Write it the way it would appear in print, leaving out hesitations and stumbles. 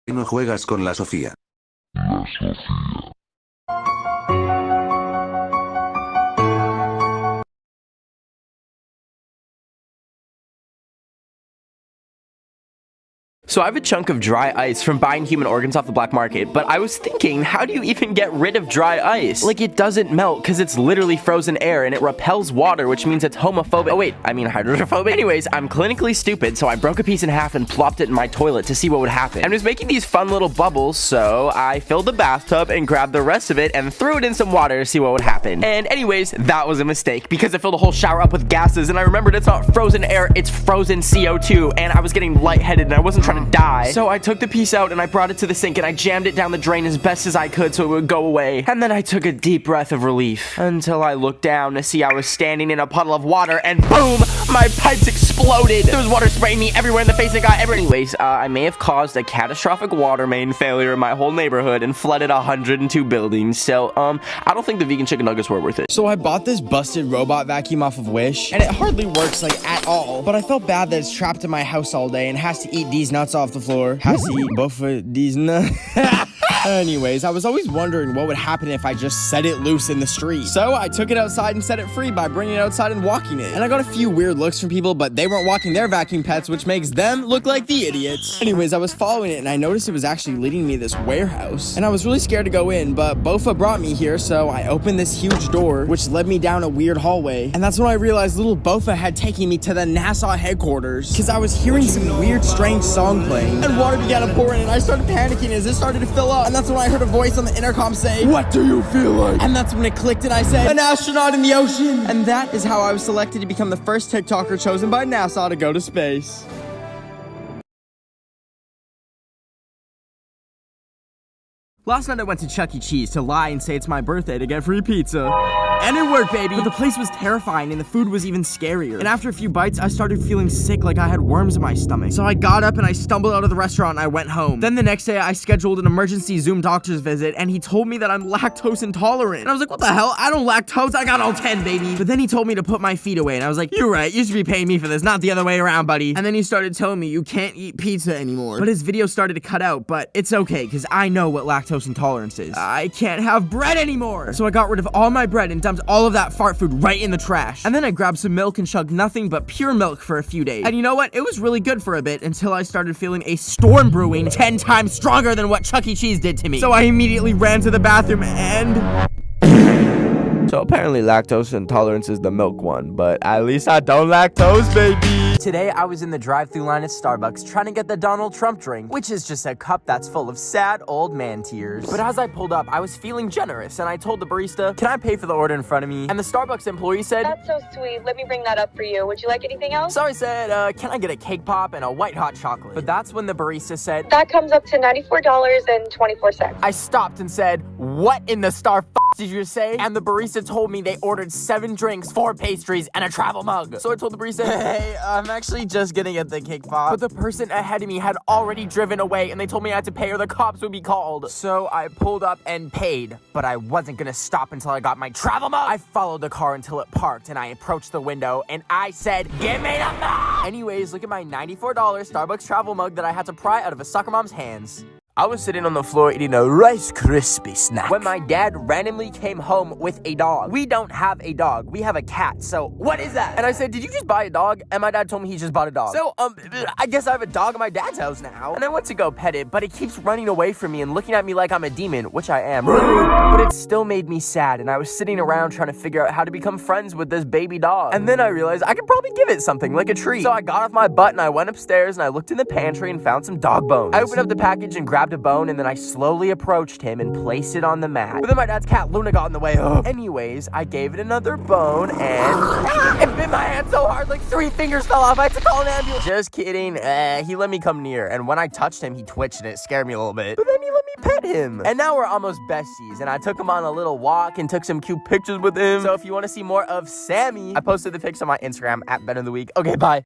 No juegas con la Sofía. So I have a chunk of dry ice from buying human organs off the black market, but I was thinking, how do you even get rid of dry ice? Like, it doesn't melt because it's literally frozen air and it repels water, which means it's homophobic. Oh wait, I mean hydrophobic. Anyways, I'm clinically stupid, so I broke a piece in half and plopped it in my toilet to see what would happen. And it was making these fun little bubbles, so I filled the bathtub and grabbed the rest of it and threw it in some water to see what would happen. And anyways, that was a mistake because it filled the whole shower up with gases, and I remembered it's not frozen air, it's frozen CO2, and I was getting lightheaded and I wasn't trying to die. So I took the piece out and I brought it to the sink and I jammed it down the drain as best as I could so it would go away. And then I took a deep breath of relief until I looked down to see I was standing in a puddle of water and boom, my pipes exploded. There was water spraying me everywhere in the face and got everywhere. Anyways, I may have caused a catastrophic water main failure in my whole neighborhood and flooded 102 buildings. So, I don't think the vegan chicken nuggets were worth it. So I bought this busted robot vacuum off of Wish, and it hardly works like at all. But I felt bad that it's trapped in my house all day and has to eat these nuts off the floor. Has to eat both of these nuts. Anyways, I was always wondering what would happen if I just set it loose in the street. So I took it outside and set it free by bringing it outside and walking it. And I got a few weird looks from people, but they weren't walking their vacuum pets, which makes them look like the idiots. Anyways, I was following it and I noticed it was actually leading me to this warehouse. And I was really scared to go in, but Bofa brought me here, so I opened this huge door, which led me down a weird hallway. And that's when I realized little Bofa had taken me to the NASA headquarters, because I was hearing some weird, strange song playing. And water began to pour in, and I started panicking as it started to fill up. And that's when I heard a voice on the intercom say, "What do you feel like?" And that's when it clicked and I said, "An astronaut in the ocean." And that is how I was selected to become the first TikToker chosen by NASA to go to space. Last night I went to Chuck E. Cheese to lie and say it's my birthday to get free pizza. And it worked, baby! But the place was terrifying and the food was even scarier. And after a few bites, I started feeling sick, like I had worms in my stomach. So I got up and I stumbled out of the restaurant and I went home. Then the next day, I scheduled an emergency Zoom doctor's visit and he told me that I'm lactose intolerant. And I was like, what the hell? I don't lactose, I got all 10, baby. But then he told me to put my feet away and I was like, you're right, you should be paying me for this, not the other way around, buddy. And then he started telling me you can't eat pizza anymore. But his video started to cut out, but it's okay, because I know what lactose intolerance is. I can't have bread anymore. So I got rid of all my bread and dumped all of that fart food right in the trash. And then I grabbed some milk and chugged nothing but pure milk for a few days. And you know what? It was really good for a bit until I started feeling a storm brewing 10 times stronger than what Chuck E. Cheese did to me. So I immediately ran to the bathroom and... So apparently lactose intolerance is the milk one, but at least I don't lactose, baby. Today I was in the drive-thru line at Starbucks trying to get the Donald Trump drink, which is just a cup that's full of sad old man tears. But as I pulled up, I was feeling generous and I told the barista, can I pay for the order in front of me? And the Starbucks employee said, that's so sweet. Let me bring that up for you. Would you like anything else? So I said, can I get a cake pop and a white hot chocolate? But that's when the barista said, that comes up to $94.24. I stopped and said, what in the star did you say? And the barista told me they ordered 7 drinks, 4 pastries, and a travel mug. So I told the barista, hey, I'm actually just gonna get the cake pop. But the person ahead of me had already driven away and they told me I had to pay or the cops would be called. So I pulled up and paid, but I wasn't gonna stop until I got my travel mug. I followed the car until it parked and I approached the window and I said, give me the mug! Anyways, look at my $94 Starbucks travel mug that I had to pry out of a soccer mom's hands. I was sitting on the floor eating a Rice Krispie snack when my dad randomly came home with a dog. We don't have a dog. We have a cat. So what is that? And I said, did you just buy a dog? And my dad told me he just bought a dog. So, I guess I have a dog at my dad's house now. And I went to go pet it, but it keeps running away from me and looking at me like I'm a demon, which I am. But it still made me sad. And I was sitting around trying to figure out how to become friends with this baby dog. And then I realized I could probably give it something like a treat. So I got off my butt and I went upstairs and I looked in the pantry and found some dog bones. I opened up the package and grabbed a bone and then I slowly approached him and placed it on the mat. But then my dad's cat Luna got in the way. Anyways, I gave it another bone and it bit my hand so hard like 3 fingers fell off. I had to call an ambulance. Just kidding. He let me come near and when I touched him, he twitched and it scared me a little bit. But then he let me pet him. And now we're almost besties and I took him on a little walk and took some cute pictures with him. So if you want to see more of Sammy, I posted the pics on my Instagram at Ben of the Week. Okay, bye.